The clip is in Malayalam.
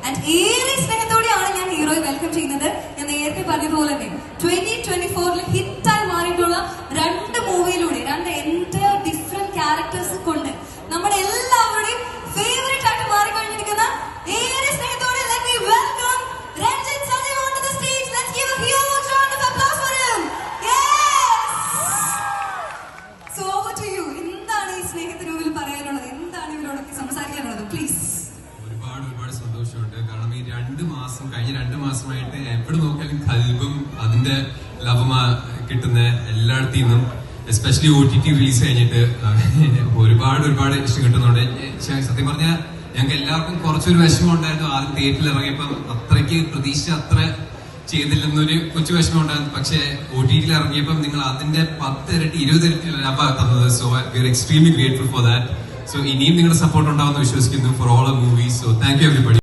ആൻഡ് ഏറെ സ്നേഹത്തോടെയാണ് ഞാൻ ഹീറോയെ വെൽക്കം ചെയ്യുന്നത്. ഞാൻ നേരത്തെ പറഞ്ഞതുപോലെ തന്നെ 2024 ഹിറ്റായി മാറിയിട്ടുള്ള 2 മൂവിയിലൂടെ 2 എൻറ്റയർ ഡിഫറെന്റ് ക്യാരക്ടേഴ്സ് കൊണ്ട് നമ്മുടെ എല്ലാവരുടെയും ഫേവറേറ്റ് ആയിട്ട് മാറിക്കഴിഞ്ഞിരിക്കുന്ന ഏറെ സ്നേഹത്തോടെ let me welcome Ranjith Sajeev onto the stage. Let's give a huge round of applause for him. Yes! So over to you. എന്താണ് ഈ സ്നേഹത്തിന് മുമ്പിൽ പറയാനുള്ളത്? എന്താണ് ഇവരോടൊക്കെ സംസാരിക്കാനുള്ളത്? പ്ലീസ്. ഒരുപാട് സന്തോഷമുണ്ട്. കാരണം ഈ കഴിഞ്ഞ 2 മാസമായിട്ട് എവിടെ നോക്കിയാലും കൽബും അതിന്റെ ലവമാ കിട്ടുന്ന എല്ലായിടത്തു നിന്നും, എസ്പെഷ്യലി OTT റിലീസ് കഴിഞ്ഞിട്ട് ഒരുപാട് ഇഷ്ടം കിട്ടുന്നുണ്ട്. സത്യം പറഞ്ഞാൽ ഞങ്ങൾക്ക് എല്ലാവർക്കും കുറച്ചൊരു വിഷമം ഉണ്ടായിരുന്നു. ആദ്യം തിയേറ്ററിൽ ഇറങ്ങിയപ്പം അത്രയ്ക്ക് പ്രതീക്ഷ അത്ര ചെയ്തില്ലെന്നൊരു കൊച്ചു വിഷമം ഉണ്ടായിരുന്നു. പക്ഷെ OTT ഇറങ്ങിയപ്പം നിങ്ങൾ അതിന്റെ 10 ഇരട്ടി 20 ഇരട്ടി ലാഭ തന്നത്. So we R extremely grateful for that. So ഇനിയും നിങ്ങളുടെ സപ്പോർട്ട് ഉണ്ടാവുമെന്ന് വിശ്വസിക്കുന്നു for all movies. So thank you everybody.